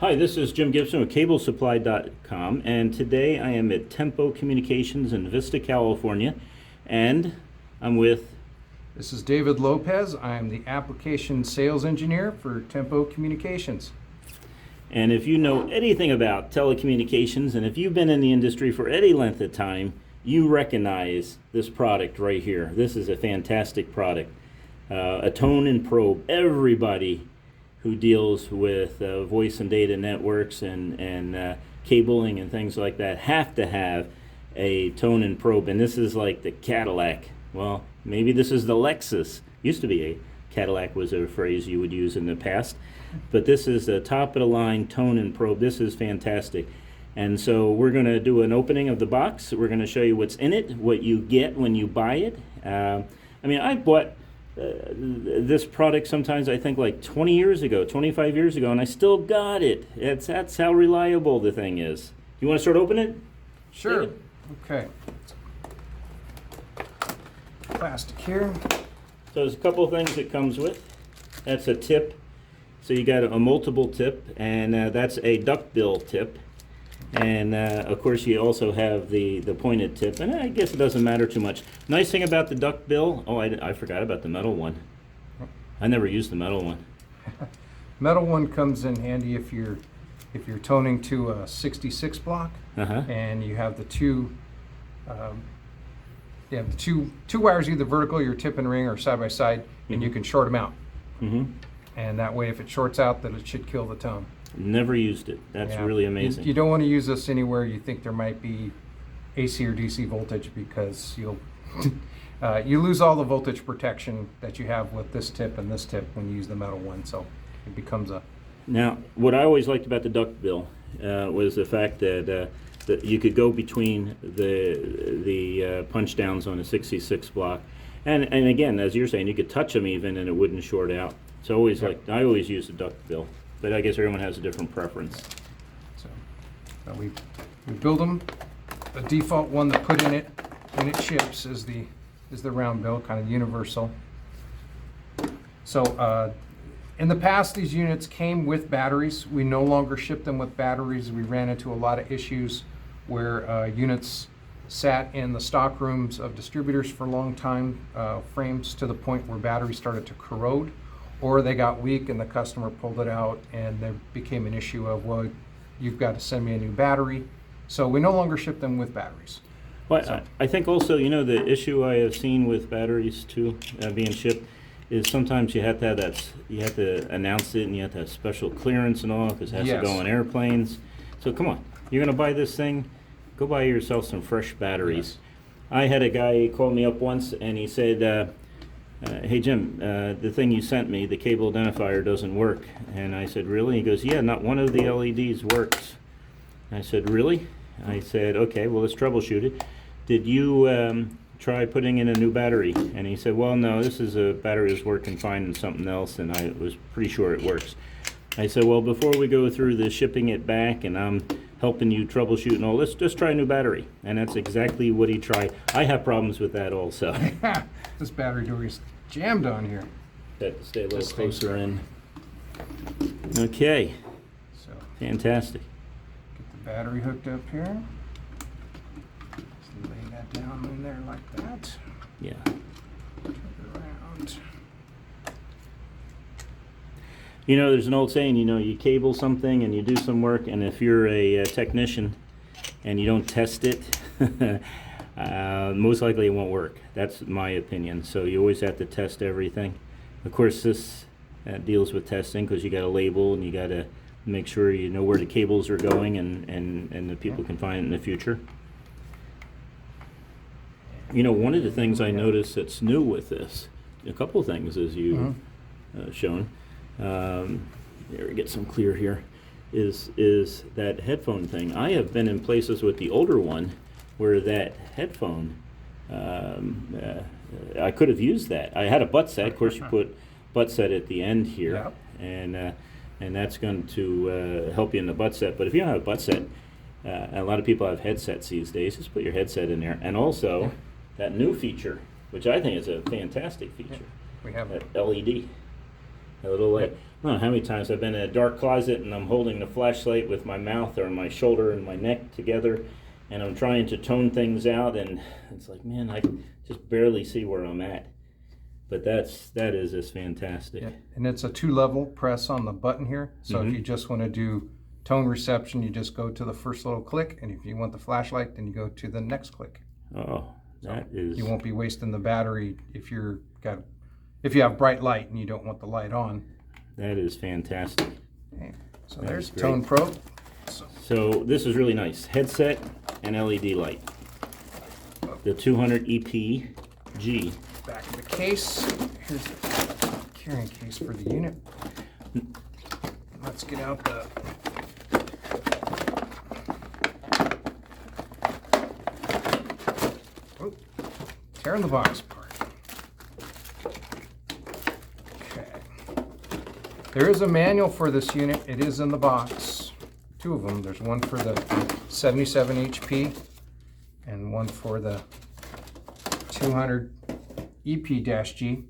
Hi, this is Jim Gibson with CableSupply.com, and today I am at Tempo Communications in Vista, California, and I'm with... This is David Lopez. I am the application sales engineer for Tempo Communications. And if you know anything about telecommunications, and if you've been in the industry for any length of time, you recognize this product right here. This is a fantastic product. A tone and probe. Everybody who deals with voice and data networks and cabling and things like that have to have a tone and probe. And this is like the Cadillac. Well, maybe this is the Lexus. Used to be a Cadillac was a phrase you would use in the past. But this is the top of the line tone and probe. This is fantastic. And so we're going to do an opening of the box. We're going to show you what's in it, what you get when you buy it. I mean, I bought this product sometimes I think like 20 years ago, 25 years ago, and I still got it. That's how reliable the thing is. You want to start opening it? Sure. David? Okay. Plastic here. So there's a couple of things it comes with. That's a tip. So you got a multiple tip, and that's a duckbill tip. And of course you also have the pointed tip, and I guess it doesn't matter too much. Nice thing about the duckbill, oh, I forgot about the metal one. I never used the metal one. Metal one comes in handy if you're toning to a 66 block, and you have the two wires, either vertical, your tip and ring, or side by side, and you can short them out. And that way, if it shorts out, then it should kill the tone. Never used it. That's really amazing. You don't want to use this anywhere you think there might be AC or DC voltage, because you'll you lose all the voltage protection that you have with this tip and this tip when you use the metal one. So it becomes a... Now, what I always liked about the duckbill was the fact that you could go between the punch downs on a 66 block, and again, as you're saying, you could touch them even, and it wouldn't short out. So I always use the duckbill. But I guess everyone has a different preference. So we build them. The default one that put in it when it ships is the round bill, kind of universal. So in the past, these units came with batteries. We no longer ship them with batteries. We ran into a lot of issues where units sat in the stock rooms of distributors for a long time, frames, to the point where batteries started to corrode, or they got weak and the customer pulled it out, and there became an issue of, well, you've got to send me a new battery. So we no longer ship them with batteries. Well, so I think also, you know, the issue I have seen with batteries too being shipped is sometimes you have to have you have to announce it, and you have to have special clearance and all, because it has to go on airplanes. So come on, you're going to buy this thing, go buy yourself some fresh batteries. I had a guy call me up once, and he said, hey Jim, the thing you sent me, the cable identifier, doesn't work. And I said, really? He goes, yeah, not one of the LEDs works. And I said, really? I said, okay, well, let's troubleshoot it. Did you try putting in a new battery? And he said, well, no, this is a battery that's working fine in something else, and I was pretty sure it works. I said, well, before we go through the shipping it back and I'm helping you troubleshoot and all, let's just try a new battery. And that's exactly what he tried. I have problems with that also. This battery door is jammed on here. Have to stay a little closer in. Okay. So fantastic. Get the battery hooked up here. Just lay that down in there like that. Yeah. Turn it around. You know, there's an old saying, you know, you cable something and you do some work, and if you're a technician and you don't test it, most likely it won't work. That's my opinion. So you always have to test everything. Of course, this deals with testing, because you got to label and you got to make sure you know where the cables are going, and the people can find it in the future. You know, one of the things I noticed that's new with this, a couple of things as you've shown, there we get some clear here, is that headphone thing. I have been in places with the older one where that headphone, I could have used that. I had a butt set. Of course, you put butt set at the end here, and that's going to help you in the butt set. But if you don't have a butt set, a lot of people have headsets these days, just put your headset in there. And also, that new feature, which I think is a fantastic feature, we have that LED, a little light. I don't know how many times I've been in a dark closet and I'm holding the flashlight with my mouth or my shoulder and my neck together, and I'm trying to tone things out, and it's like, man, I just barely see where I'm at. But that is just fantastic. Yeah. And it's a 2-level press on the button here. So if you just want to do tone reception, you just go to the first little click, and if you want the flashlight, then you go to the next click. Oh, that is. You won't be wasting the battery if you have bright light and you don't want the light on. That is fantastic. Okay. So That there's is great. tone probe. So this is really nice. Headset and LED light. The 200 Back of the case. Here's the carrying case for the unit. Let's get out the tearing the box apart. Okay. There is a manual for this unit. It is in the box. 2 of them. There's one for the 77 HP and one for the 200 EP-G.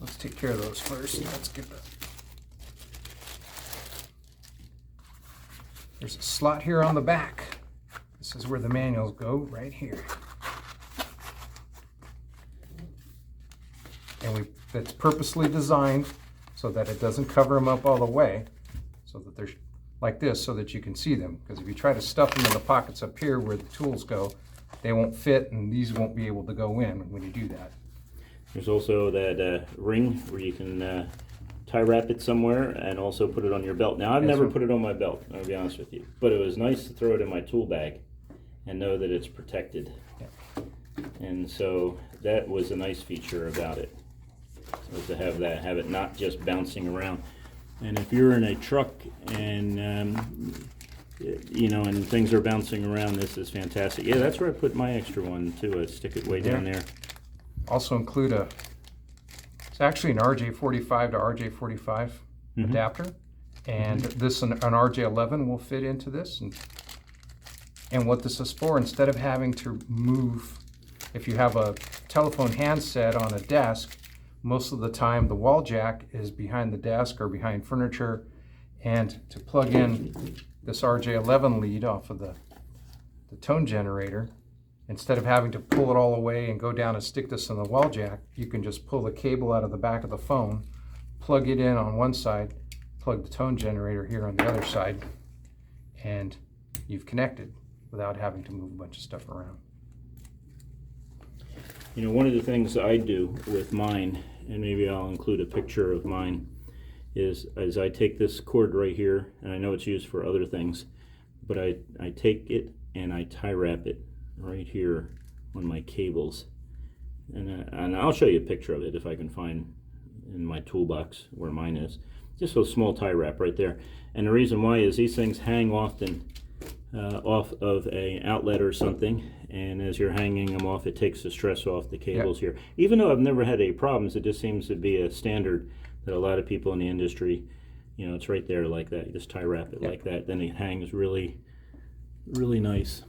Let's take care of those first. Let's get the. There's a slot here on the back. This is where the manuals go, right here. And it's purposely designed so that it doesn't cover them up all the way, so that they're like this, so that you can see them. Because if you try to stuff them in the pockets up here where the tools go, they won't fit, and these won't be able to go in when you do that. There's also that ring where you can tie wrap it somewhere and also put it on your belt. Now, I've never put it on my belt, I'll be honest with you. But it was nice to throw it in my tool bag and know that it's protected. Yeah. And so that was a nice feature about it. So to have it not just bouncing around. And if you're in a truck and and things are bouncing around, this is fantastic. Yeah, that's where I put my extra one too. I stick it way down there. Also include it's actually an RJ45 to RJ45 adapter, and this an RJ11 will fit into this. And what this is for, instead of having to move, if you have a telephone handset on a desk, most of the time the wall jack is behind the desk or behind furniture, and to plug in this RJ11 lead off of the tone generator, instead of having to pull it all away and go down and stick this in the wall jack, you can just pull the cable out of the back of the phone, plug it in on one side, plug the tone generator here on the other side, and you've connected without having to move a bunch of stuff around. You know, one of the things I do with mine, and maybe I'll include a picture of mine, is as I take this cord right here, and I know it's used for other things, but I take it and I tie wrap it right here on my cables. And I'll show you a picture of it if I can find in my toolbox where mine is. Just a small tie wrap right there. And the reason why is these things hang often off of a outlet or something, and as you're hanging them off, it takes the stress off the cables here. Even though I've never had any problems, it just seems to be a standard that a lot of people in the industry, you know, it's right there like that. You just tie wrap it like that, then it hangs really, really nice.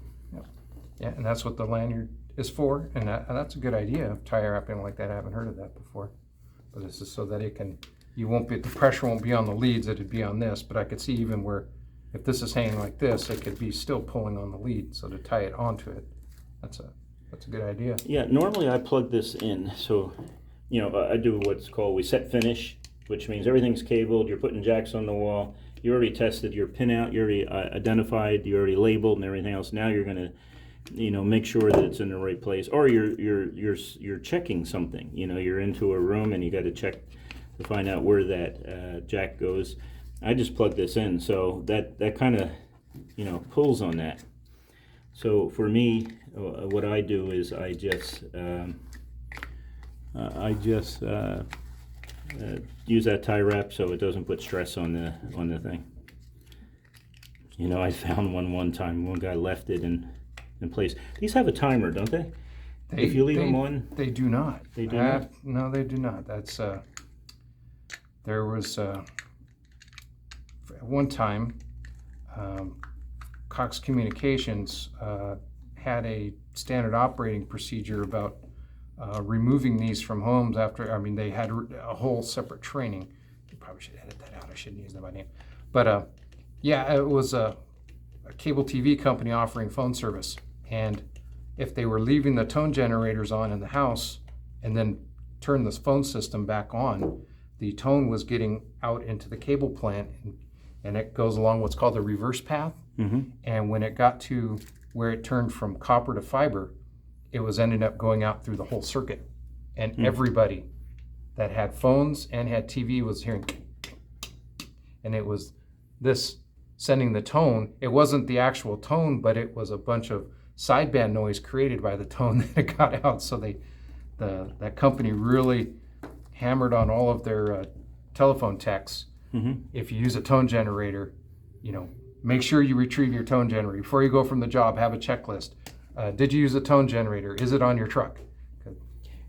Yeah, and that's what the lanyard is for, and that's a good idea, tie wrapping like that. I haven't heard of that before. But this is so that the pressure won't be on the leads, it'd be on this, but I could see even where, if this is hanging like this, it could be still pulling on the lead, so to tie it onto it, that's a good idea. Yeah, normally I plug this in, so, you know, I do what's called, we set finish, which means everything's cabled, you're putting jacks on the wall, you already tested your pin out, you already identified, you already labeled and everything else. Now you're gonna, you know, make sure that it's in the right place, or you're checking something. You know, you're into a room and you got to check to find out where that jack goes. I just plug this in, so that kind of, you know, pulls on that. So for me, what I do is I just use that tie wrap so it doesn't put stress on the thing. You know, I found one time, one guy left it in place. These have a timer, don't they? If you leave them on? They do not. They do not? No, they do not. That's, there was, at one time, Cox Communications had a standard operating procedure about removing these from homes after, I mean, they had a whole separate training. probably should edit that out. I shouldn't use that by name. But yeah, it was a cable TV company offering phone service. And if they were leaving the tone generators on in the house and then turn this phone system back on, the tone was getting out into the cable plant, and it goes along what's called the reverse path. And when it got to where it turned from copper to fiber, it was ended up going out through the whole circuit. And everybody that had phones and had TV was hearing, and it was this sending the tone. It wasn't the actual tone, but it was a bunch of sideband noise created by the tone that it got out. So that company really hammered on all of their telephone techs. If you use a tone generator, make sure you retrieve your tone generator before you go from the job. Have a checklist. Did you use a tone generator? Is it on your truck?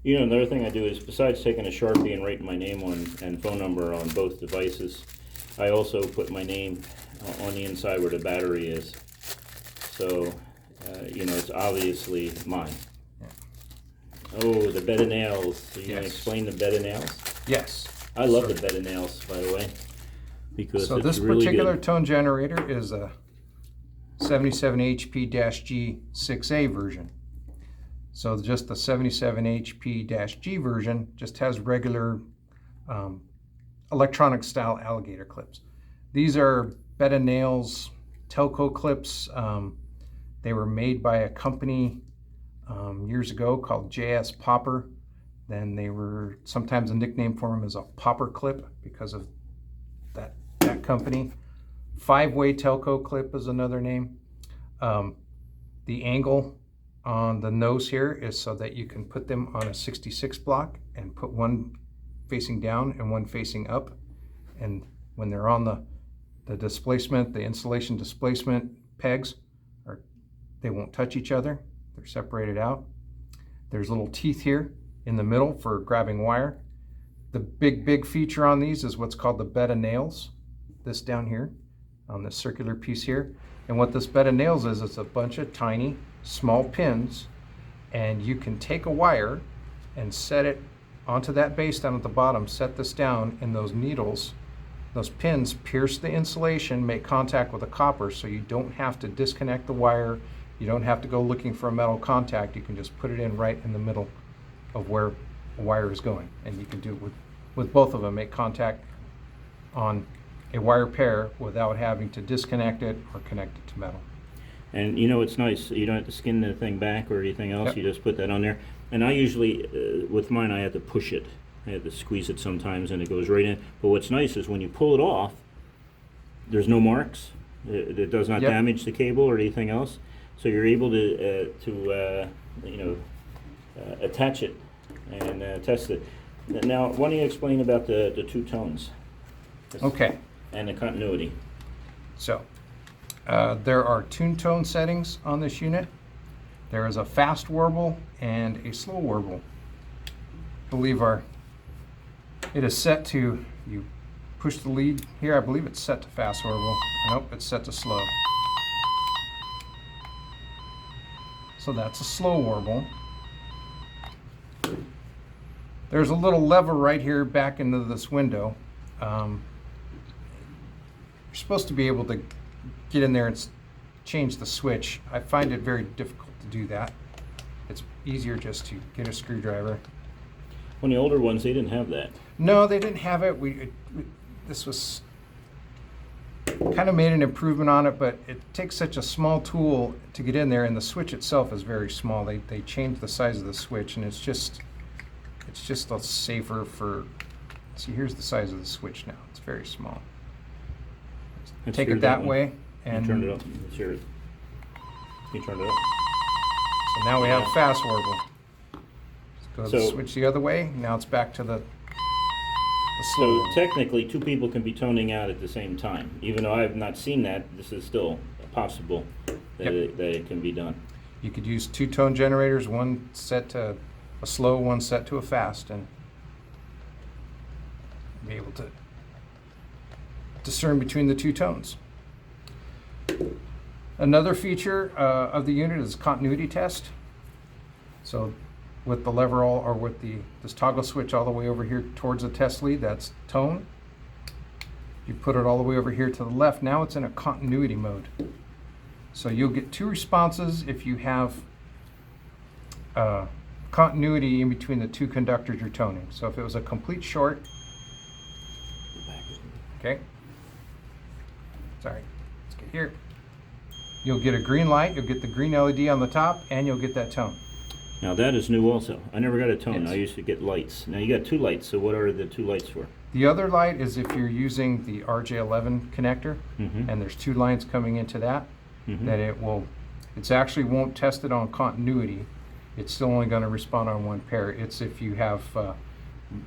Another thing I do is, besides taking a Sharpie and writing my name and phone number on both devices, I also put my name on the inside where the battery is. So, it's obviously mine. Oh, the bed of nails. So you're going to explain the bed of nails? Yes. I love the bed of nails, by the way, because so it's this really particular good. tone generator is a 77HP-G 6A version. So just the 77HP-G version just has regular electronic style alligator clips. These are bed of nails telco clips. They were made by a company years ago called JS Popper. Then they were, sometimes a nickname for them is a popper clip because of that company. 5-way telco clip is another name. The angle on the nose here is so that you can put them on a 66 block and put one facing down and one facing up. And when they're on the displacement, the insulation displacement pegs, they won't touch each other. They're separated out. There's little teeth here in the middle for grabbing wire. The big feature on these is what's called the bed of nails. This down here on this circular piece here. And what this bed of nails is, it's a bunch of tiny, small pins, and you can take a wire and set it onto that base down at the bottom, set this down, and those needles, those pins pierce the insulation, make contact with the copper, so you don't have to disconnect the wire. You don't have to go looking for a metal contact. You can just put it in right in the middle of where the wire is going. And you can do it with both of them, make contact on a wire pair without having to disconnect it or connect it to metal. And it's nice. You don't have to skin the thing back or anything else. Yep. You just put that on there. And I usually, with mine, I have to push it. I have to squeeze it sometimes and it goes right in. But what's nice is when you pull it off, there's no marks. It does not damage the cable or anything else. So you're able to attach it and test it. Now, why don't you explain about the two tones? Okay. And the continuity. So there are tune tone settings on this unit. There is a fast warble and a slow warble. I believe it is set to, you push the lead here, I believe it's set to fast warble. Nope, it's set to slow. So that's a slow warble. There's a little lever right here back into this window. You're supposed to be able to get in there and change the switch. I find it very difficult to do that. It's easier just to get a screwdriver. On the older ones, they didn't have that. No, they didn't have it. This was kind of made an improvement on it, but it takes such a small tool to get in there, and the switch itself is very small. They changed the size of the switch, and it's just a safer for. See, here's the size of the switch now. It's very small. Let's Take hear it that one. way, and You turned it up. Let's hear it. You turned it up. so now we have fast warble. Go the So- switch the other way. Now it's back to the slow So warble. technically, two people can be toning out at the same time. Even though I have not seen that, this is still possible that, Yep. that it can be done. You could use two tone generators, one set to a slow, one set to a fast, and be able to discern between the two tones. Another feature of the unit is continuity test. So with the lever or with this toggle switch all the way over here towards the test lead, that's tone. You put it all the way over here to the left. Now it's in a continuity mode. So you'll get 2 responses if you have continuity in between the 2 conductors you're toning. So if it was a complete short, okay, sorry, let's get here. You'll get a green light, you'll get the green LED on the top, and you'll get that tone. Now that is new also. I never got a tone. Yes. I used to get lights. Now you got 2 lights, so what are the 2 lights for? The other light is if you're using the RJ11 connector, Mm-hmm. and there's 2 lines coming into that, Mm-hmm. that it's actually won't test it on continuity. It's still only going to respond on 1 pair. It's if you have,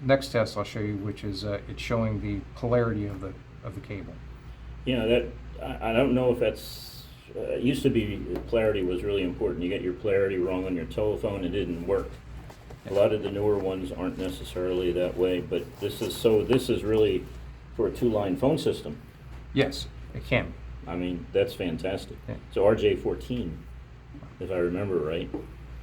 next test I'll show you, which is it's showing the polarity of the cable. Yeah, that I don't know if that's it used to be polarity was really important. You get your polarity wrong on your telephone, it didn't work. A lot of the newer ones aren't necessarily that way, but this is really for a 2-line phone system. Yes, it can be. I mean, that's fantastic. Yeah. So RJ14, if I remember right.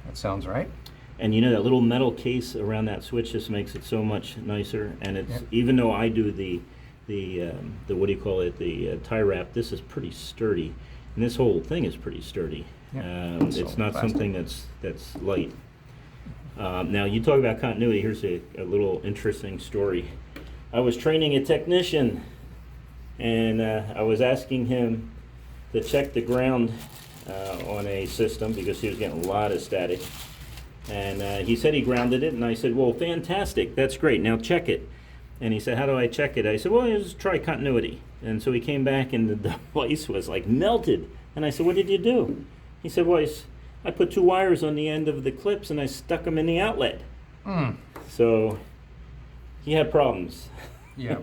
That sounds right. And you know that little metal case around that switch just makes it so much nicer. And it's Yeah. even though I do the what do you call it, the tie wrap, this is pretty sturdy, and this whole thing is pretty sturdy. Yeah. It's not something that's light. Now you talk about continuity. Here's a little interesting story. I was training a technician, and I was asking him to check the ground on a system because he was getting a lot of static. And he said he grounded it, and I said, well, fantastic, that's great, now check it. And he said, how do I check it? I said, well, just try continuity. And so he came back, and the device was like melted. And I said, what did you do? He said, well, I put 2 wires on the end of the clips, and I stuck them in the outlet. So he had problems. Yeah.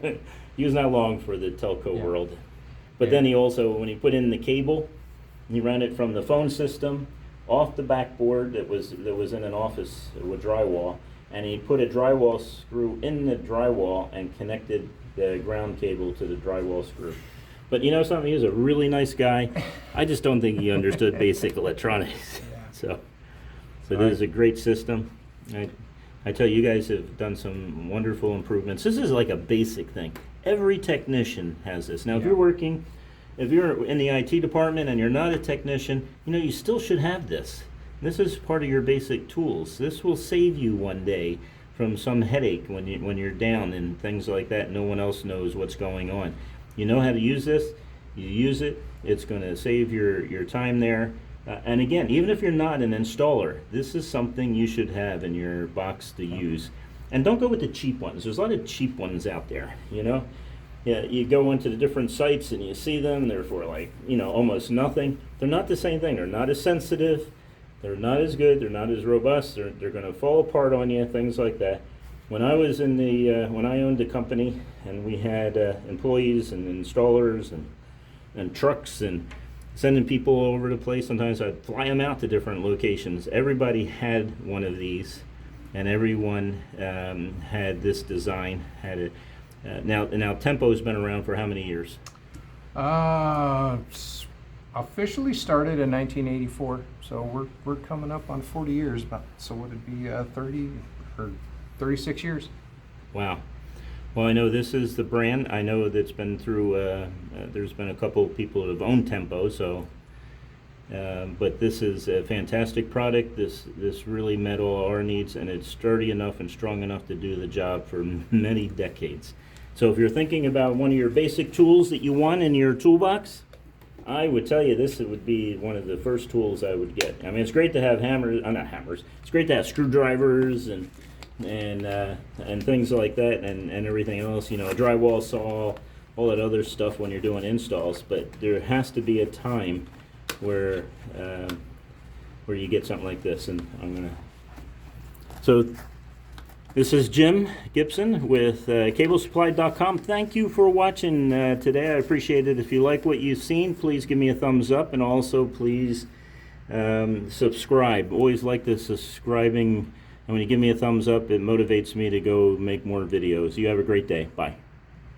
He was not long for the telco Yeah. world. But Yeah. then he also, when he put in the cable, he ran it from the phone system off the backboard that was in an office with drywall, and he put a drywall screw in the drywall and connected the ground cable to the drywall screw. But you know something? He was a really nice guy. I just don't think he understood basic electronics. Yeah. So this is a great system. I tell you, you guys have done some wonderful improvements. This is like a basic thing. Every technician has this. Now, if Yeah. if you're in the IT department and you're not a technician, you know, you still should have this. This is part of your basic tools. This will save you one day from some headache when you're down and things like that. No one else knows what's going on. You know how to use this. You use it. It's going to save your time there. And again, even if you're not an installer, this is something you should have in your box to use. And don't go with the cheap ones. There's a lot of cheap ones out there, you know. Yeah, you go into the different sites and you see them, they're for like, you know, almost nothing. They're not the same thing. They're not as sensitive. They're not as good. They're not as robust. They're going to fall apart on you, things like that. When I was in when I owned a company and we had employees and installers and trucks and sending people all over the place, sometimes I'd fly them out to different locations. Everybody had one of these, and everyone had this design. Now Tempo's been around for how many years? Officially started in 1984, so we're coming up on 40 years. So would it be 30 or 36 years? Wow. Well, I know this is the brand. I know that's been through. There's been a couple of people that have owned Tempo, so. But this is a fantastic product. This really met all our needs, and it's sturdy enough and strong enough to do the job for many decades. So if you're thinking about one of your basic tools that you want in your toolbox, I would tell you this would be one of the first tools I would get. I mean, it's great to have hammers, not hammers. It's great to have screwdrivers and things like that, and everything else. You know, a drywall saw, all that other stuff when you're doing installs. But there has to be a time where you get something like this, and I'm gonna. So this is Jim Gibson with CableSupply.com. Thank you for watching today. I appreciate it. If you like what you've seen, please give me a thumbs up, and also please subscribe. Always like the subscribing, and when you give me a thumbs up, it motivates me to go make more videos. You have a great day. Bye.